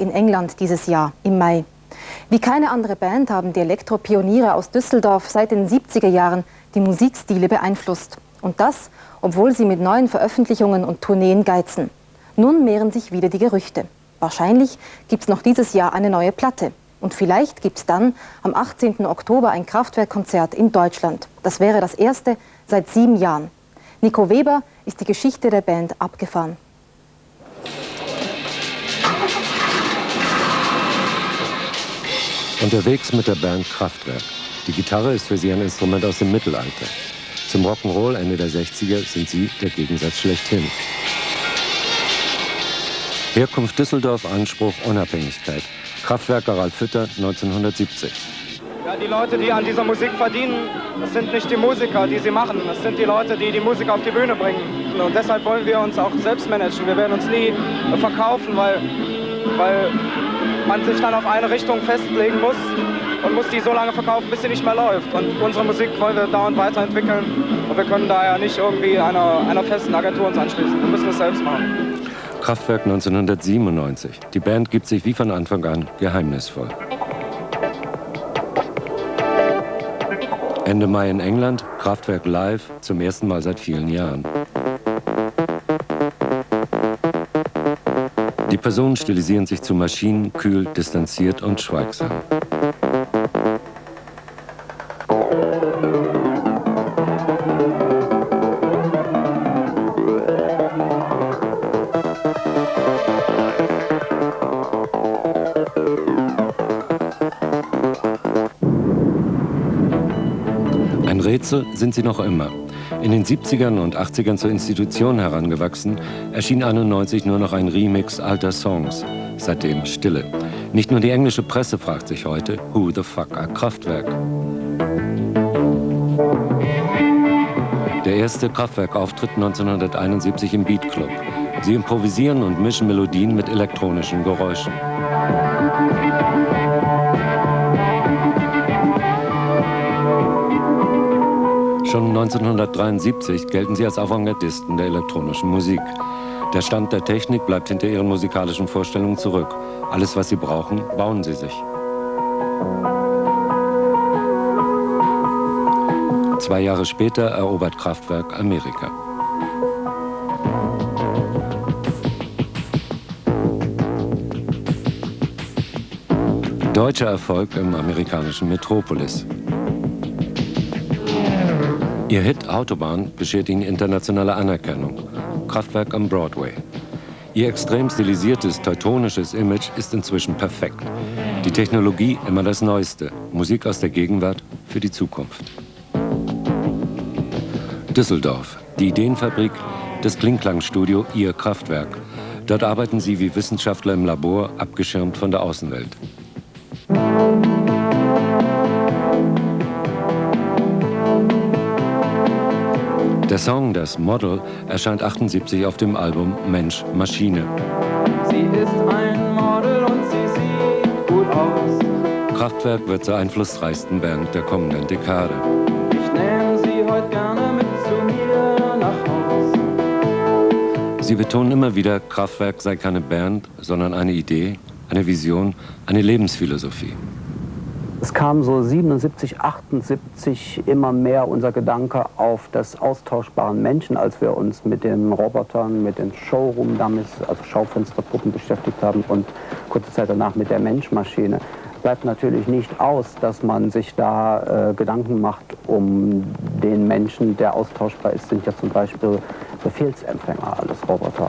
Kraftwerk in England dieses Jahr, im Mai. Wie keine andere Band haben die Elektropioniere aus Düsseldorf seit den 70er Jahren die Musikstile beeinflusst. Und das, obwohl sie mit neuen Veröffentlichungen und Tourneen geizen. Nun mehren sich wieder die Gerüchte. Wahrscheinlich gibt es noch dieses Jahr eine neue Platte. Und vielleicht gibt es dann am 18. Oktober ein Kraftwerkkonzert in Deutschland. Das wäre das erste seit 7 Jahren. Nico Weber ist die Geschichte der Band abgefahren. Unterwegs mit der Band Kraftwerk. Die Gitarre ist für sie ein Instrument aus dem Mittelalter. Zum Rock'n'Roll Ende der 60er sind sie der Gegensatz schlechthin. Herkunft Düsseldorf, Anspruch Unabhängigkeit. Kraftwerker Ralf Hütter, 1970. Ja, die Leute, die an dieser Musik verdienen, das sind nicht die Musiker, die sie machen. Das sind die Leute, die die Musik auf die Bühne bringen. Und deshalb wollen wir uns auch selbst managen. Wir werden uns nie verkaufen, weil man sich dann auf eine Richtung festlegen muss und muss die so lange verkaufen, bis sie nicht mehr läuft. Und unsere Musik wollen wir dauernd weiterentwickeln. Und wir können daher nicht irgendwie einer festen Agentur uns anschließen. Wir müssen es selbst machen. Kraftwerk 1997. Die Band gibt sich wie von Anfang an geheimnisvoll. Ende Mai in England, Kraftwerk live, zum ersten Mal seit vielen Jahren. Die Personen stilisieren sich zu Maschinen, kühl, distanziert und schweigsam. Ein Rätsel sind sie noch immer. In den 70ern und 80ern zur Institution herangewachsen, erschien 91 nur noch ein Remix alter Songs. Seitdem Stille. Nicht nur die englische Presse fragt sich heute, who the fuck are Kraftwerk? Der erste Kraftwerk-Auftritt 1971 im Beat Club. Sie improvisieren und mischen Melodien mit elektronischen Geräuschen. Schon 1973 gelten sie als Avantgardisten der elektronischen Musik. Der Stand der Technik bleibt hinter ihren musikalischen Vorstellungen zurück. Alles, was sie brauchen, bauen sie sich. 2 Jahre später erobert Kraftwerk Amerika. Deutscher Erfolg im amerikanischen Metropolis. Ihr Hit Autobahn beschert ihnen internationale Anerkennung. Kraftwerk am Broadway. Ihr extrem stilisiertes, teutonisches Image ist inzwischen perfekt. Die Technologie immer das Neueste. Musik aus der Gegenwart für die Zukunft. Düsseldorf. Die Ideenfabrik, das Klingklangstudio Ihr Kraftwerk. Dort arbeiten sie wie Wissenschaftler im Labor, abgeschirmt von der Außenwelt. Der Song, das Model, erscheint 78 auf dem Album Mensch, Maschine. Sie ist ein Model und sie sieht gut aus. Kraftwerk wird zur einflussreichsten Band der kommenden Dekade. Ich nehme sie heute gerne mit zu mir nach Haus. Sie betonen immer wieder, Kraftwerk sei keine Band, sondern eine Idee, eine Vision, eine Lebensphilosophie. Es kam so 77, 78 immer mehr unser Gedanke auf das austauschbaren Menschen, als wir uns mit den Robotern, mit den Showroom-Dummies, also Schaufensterpuppen beschäftigt haben und kurze Zeit danach mit der Menschmaschine. Bleibt natürlich nicht aus, dass man sich da Gedanken macht um den Menschen, der austauschbar ist, sind ja zum Beispiel Befehlsempfänger, alles Roboter.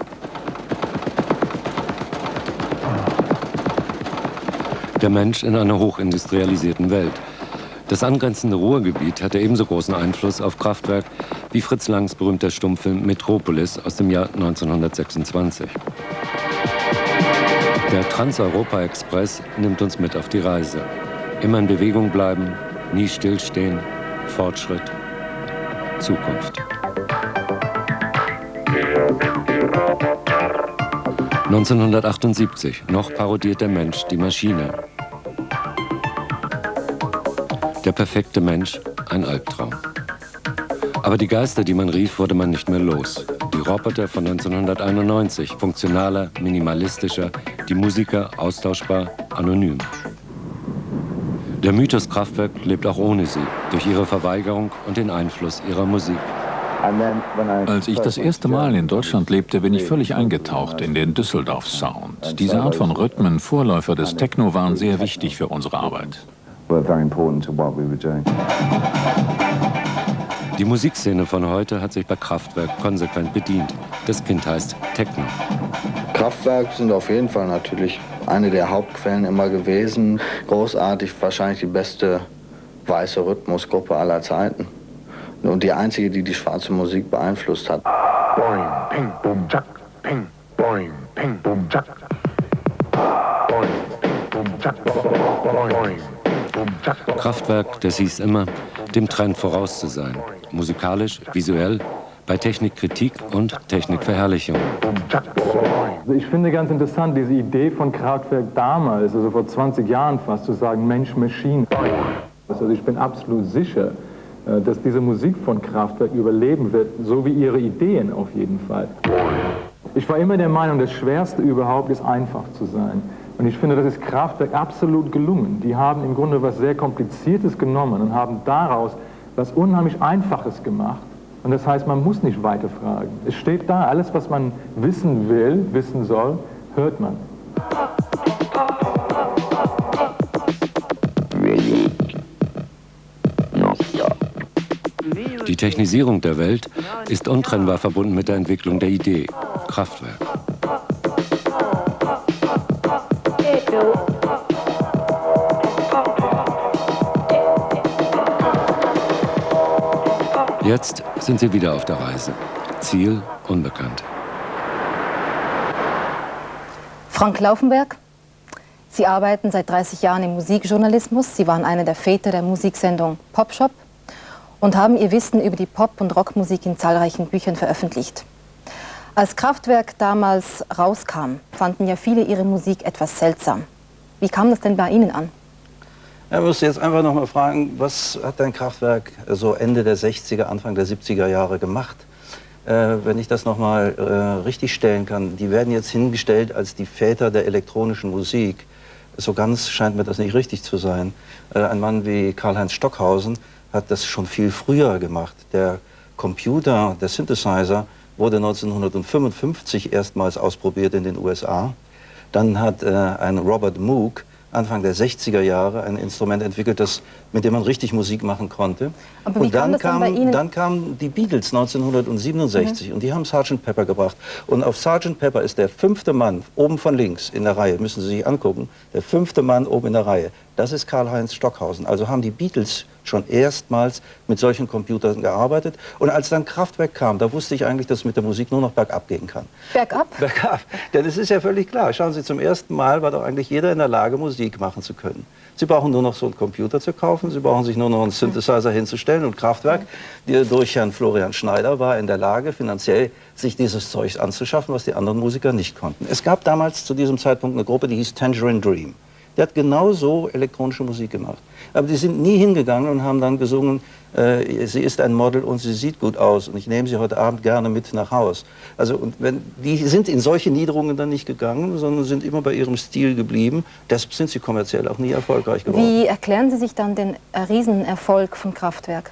Der Mensch in einer hochindustrialisierten Welt. Das angrenzende Ruhrgebiet hatte ebenso großen Einfluss auf Kraftwerk wie Fritz Langs berühmter Stummfilm Metropolis aus dem Jahr 1926. Der Trans-Europa-Express nimmt uns mit auf die Reise. Immer in Bewegung bleiben, nie stillstehen, Fortschritt, Zukunft. 1978, noch parodiert der Mensch die Maschine. Der perfekte Mensch, ein Albtraum. Aber die Geister, die man rief, wurde man nicht mehr los. Die Roboter von 1991, funktionaler, minimalistischer, die Musiker austauschbar, anonym. Der Mythos Kraftwerk lebt auch ohne sie, durch ihre Verweigerung und den Einfluss ihrer Musik. Als ich das erste Mal in Deutschland lebte, bin ich völlig eingetaucht in den Düsseldorf-Sound. Diese Art von Rhythmen, Vorläufer des Techno, waren sehr wichtig für unsere Arbeit. Die Musikszene von heute hat sich bei Kraftwerk konsequent bedient. Das Kind heißt Techno. Kraftwerk sind auf jeden Fall natürlich eine der Hauptquellen immer gewesen. Großartig, wahrscheinlich die beste weiße Rhythmusgruppe aller Zeiten. Und die einzige, die die schwarze Musik beeinflusst hat. Boing, ping, boom, jack, ping, boing, ping, boom, jack. Boing, ping, boom, jack, boing, boom, jack. Kraftwerk, das hieß immer, dem Trend voraus zu sein. Musikalisch, visuell, bei Technikkritik und Technikverherrlichung. Also ich finde ganz interessant, diese Idee von Kraftwerk damals, also vor 20 Jahren fast, zu sagen Mensch-Maschine. Also ich bin absolut sicher, dass diese Musik von Kraftwerk überleben wird, so wie ihre Ideen auf jeden Fall. Ich war immer der Meinung, das Schwerste überhaupt ist, einfach zu sein. Und ich finde, das ist Kraftwerk absolut gelungen. Die haben im Grunde was sehr Kompliziertes genommen und haben daraus was unheimlich Einfaches gemacht. Und das heißt, man muss nicht weiter fragen. Es steht da, alles, was man wissen will, wissen soll, hört man. Die Technisierung der Welt ist untrennbar verbunden mit der Entwicklung der Idee, Kraftwerk. Jetzt sind sie wieder auf der Reise. Ziel unbekannt. Frank Laufenberg, Sie arbeiten seit 30 Jahren im Musikjournalismus. Sie waren einer der Väter der Musiksendung Popshop und haben Ihr Wissen über die Pop- und Rockmusik in zahlreichen Büchern veröffentlicht. Als Kraftwerk damals rauskam, fanden ja viele Ihre Musik etwas seltsam. Wie kam das denn bei Ihnen an? Ja, ich muss jetzt einfach noch mal fragen, was hat dein Kraftwerk so Ende der 60er, Anfang der 70er Jahre gemacht? Wenn ich das noch mal richtig stellen kann, die werden jetzt hingestellt als die Väter der elektronischen Musik. So ganz scheint mir das nicht richtig zu sein. Ein Mann wie Karl-Heinz Stockhausen hat das schon viel früher gemacht. Der Computer, der Synthesizer, wurde 1955 erstmals ausprobiert in den USA. Dann hat ein Robert Moog Anfang der 60er Jahre ein Instrument entwickelt, mit dem man richtig Musik machen konnte. Aber wie kam das dann bei Ihnen? Dann kamen die Beatles 1967 und die haben Sgt. Pepper gebracht. Und auf Sgt. Pepper ist der 5. Mann oben von links in der Reihe, müssen Sie sich angucken, der 5. Mann oben in der Reihe, das ist Karl-Heinz Stockhausen. Also haben die Beatles schon erstmals mit solchen Computern gearbeitet. Und als dann Kraftwerk kam, da wusste ich eigentlich, dass es mit der Musik nur noch bergab gehen kann. Bergab? Bergab. Denn es ist ja völlig klar. Schauen Sie, zum ersten Mal war doch eigentlich jeder in der Lage, Musik machen zu können. Sie brauchen nur noch so einen Computer zu kaufen, Sie brauchen sich nur noch einen Synthesizer hinzustellen. Und Kraftwerk, durch Herrn Florian Schneider, war in der Lage, finanziell sich dieses Zeug anzuschaffen, was die anderen Musiker nicht konnten. Es gab damals zu diesem Zeitpunkt eine Gruppe, die hieß Tangerine Dream. Der hat genauso elektronische Musik gemacht. Aber die sind nie hingegangen und haben dann gesungen, sie ist ein Model und sie sieht gut aus und ich nehme sie heute Abend gerne mit nach Haus. Also, und die sind in solche Niederungen dann nicht gegangen, sondern sind immer bei ihrem Stil geblieben. Deshalb sind sie kommerziell auch nie erfolgreich geworden. Wie erklären Sie sich dann den Riesenerfolg von Kraftwerk?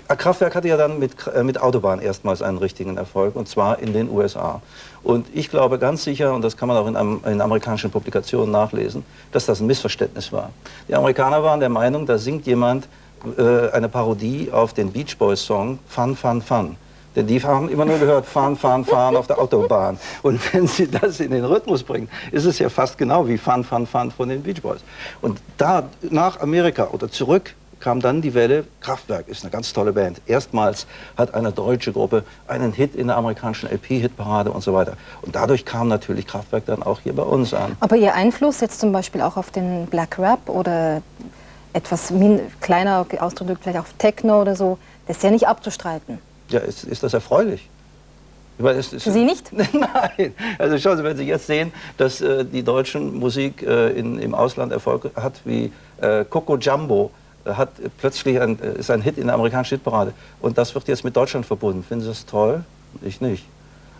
Kraftwerk hatte ja dann mit Autobahn erstmals einen richtigen Erfolg, und zwar in den USA. Und ich glaube ganz sicher, und das kann man auch in amerikanischen Publikationen nachlesen, dass das ein Missverständnis war. Die Amerikaner waren der Meinung, da singt jemand eine Parodie auf den Beach Boys Song Fun, Fun, Fun. Denn die haben immer nur gehört, fahren, fahren, fahren auf der Autobahn. Und wenn sie das in den Rhythmus bringen, ist es ja fast genau wie Fun, Fun, Fun von den Beach Boys. Und da nach Amerika oder zurück kam dann die Welle, Kraftwerk ist eine ganz tolle Band. Erstmals hat eine deutsche Gruppe einen Hit in der amerikanischen LP-Hitparade und so weiter. Und dadurch kam natürlich Kraftwerk dann auch hier bei uns an. Aber Ihr Einfluss jetzt zum Beispiel auch auf den Black Rap oder etwas kleiner ausgedrückt vielleicht auf Techno oder so, das ist ja nicht abzustreiten. Ja, ist das erfreulich? Für Sie nicht? Nein. Also schauen Sie, wenn Sie jetzt sehen, dass die deutschen Musik im Ausland Erfolg hat, wie Coco Jumbo, hat plötzlich ist ein Hit in der amerikanischen Hitparade. Und das wird jetzt mit Deutschland verbunden. Finden Sie das toll? Ich nicht.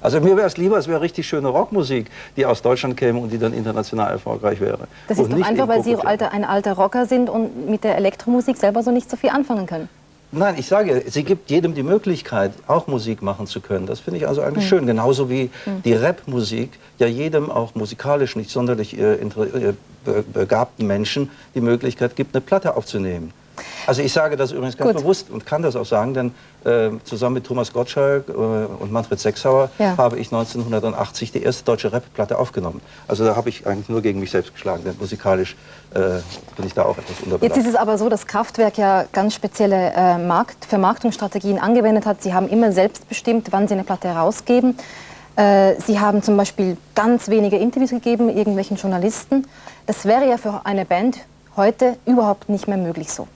Also mir wäre es lieber, es wäre richtig schöne Rockmusik, die aus Deutschland käme und die dann international erfolgreich wäre. Das ist doch einfach, weil Sie ein alter Rocker sind und mit der Elektromusik selber so nicht so viel anfangen können. Nein, ich sage, sie gibt jedem die Möglichkeit, auch Musik machen zu können. Das finde ich also eigentlich schön. Genauso wie die Rap-Musik ja jedem auch musikalisch nicht sonderlich begabten Menschen die Möglichkeit gibt, eine Platte aufzunehmen. Also ich sage das übrigens ganz bewusst und kann das auch sagen, denn zusammen mit Thomas Gottschalk und Manfred Sechsauer habe ich 1980 die erste deutsche Rap-Platte aufgenommen. Also da habe ich eigentlich nur gegen mich selbst geschlagen, denn musikalisch bin ich da auch etwas unterbedarft. Jetzt ist es aber so, dass Kraftwerk ja ganz spezielle Vermarktungsstrategien angewendet hat. Sie haben immer selbst bestimmt, wann Sie eine Platte herausgeben. Sie haben zum Beispiel ganz wenige Interviews gegeben, irgendwelchen Journalisten. Das wäre ja für eine Band heute überhaupt nicht mehr möglich so.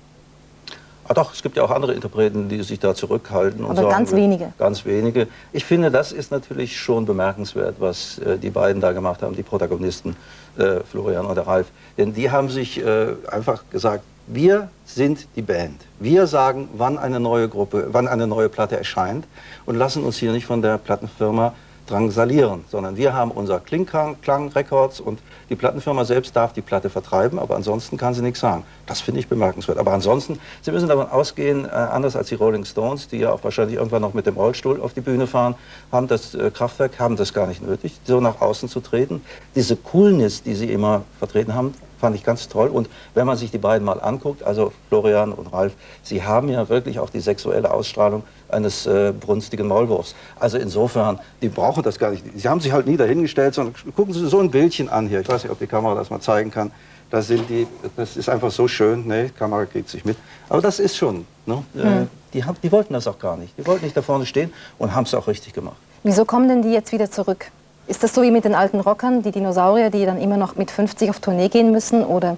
Ah doch, es gibt ja auch andere Interpreten, die sich da zurückhalten. Und aber sagen, ganz wenige. Ganz wenige. Ich finde, das ist natürlich schon bemerkenswert, was die beiden da gemacht haben, die Protagonisten, Florian und der Ralf. Denn die haben sich einfach gesagt, wir sind die Band. Wir sagen, wann eine neue Gruppe, wann eine neue Platte erscheint und lassen uns hier nicht von der Plattenfirma drangsalieren, sondern wir haben unser Klang Records und die Plattenfirma selbst darf die Platte vertreiben, aber ansonsten kann sie nichts sagen. Das finde ich bemerkenswert. Aber ansonsten, Sie müssen davon ausgehen, anders als die Rolling Stones, die ja auch wahrscheinlich irgendwann noch mit dem Rollstuhl auf die Bühne fahren, haben das Kraftwerk haben das gar nicht nötig, so nach außen zu treten. Diese Coolness, die sie immer vertreten haben, fand ich ganz toll. Und wenn man sich die beiden mal anguckt, also Florian und Ralf, sie haben ja wirklich auch die sexuelle Ausstrahlung eines brunstigen Maulwurfs. Also insofern, die brauchen das gar nicht. Sie haben sich halt nie dahingestellt, sondern gucken Sie so ein Bildchen an hier. Ich weiß nicht, ob die Kamera das mal zeigen kann. Da sind die, das ist einfach so schön. Nee, die Kamera kriegt sich mit. Aber das ist schon, ne? Die wollten das auch gar nicht. Die wollten nicht da vorne stehen und haben es auch richtig gemacht. Wieso kommen denn die jetzt wieder zurück? Ist das so wie mit den alten Rockern, die Dinosaurier, die dann immer noch mit 50 auf Tournee gehen müssen? Oder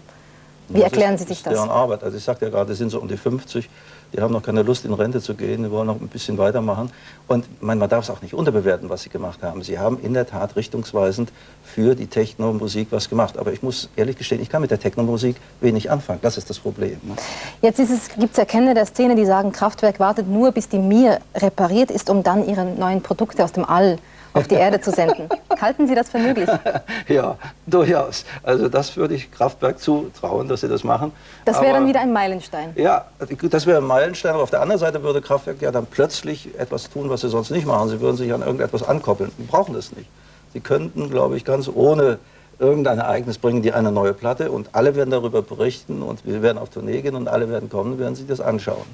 wie erklären Sie sich das? Das ist deren Arbeit. Also ich sagte ja gerade, die sind so um die 50. Die haben noch keine Lust, in Rente zu gehen. Die wollen noch ein bisschen weitermachen. Und man darf es auch nicht unterbewerten, was sie gemacht haben. Sie haben in der Tat richtungsweisend für die Techno-Musik was gemacht. Aber ich muss ehrlich gestehen, ich kann mit der Techno-Musik wenig anfangen. Das ist das Problem. Ne? Jetzt gibt es ja Kenner der Szene, die sagen, Kraftwerk wartet nur, bis die Mir repariert ist, um dann ihre neuen Produkte aus dem All auf die Erde zu senden. Halten Sie das für möglich? Ja, durchaus. Also das würde ich Kraftwerk zutrauen, dass sie das machen. Das wäre dann wieder ein Meilenstein. Ja, das wäre ein Meilenstein, aber auf der anderen Seite würde Kraftwerk ja dann plötzlich etwas tun, was sie sonst nicht machen. Sie würden sich an irgendetwas ankoppeln. Sie brauchen das nicht. Sie könnten, glaube ich, ganz ohne irgendein Ereignis bringen die eine neue Platte und alle werden darüber berichten und wir werden auf Tournee gehen und alle werden kommen und werden sich das anschauen.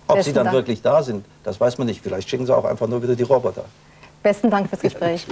Ob sie dann wirklich da sind, das weiß man nicht. Vielleicht schicken sie auch einfach nur wieder die Roboter. Besten Dank fürs Gespräch.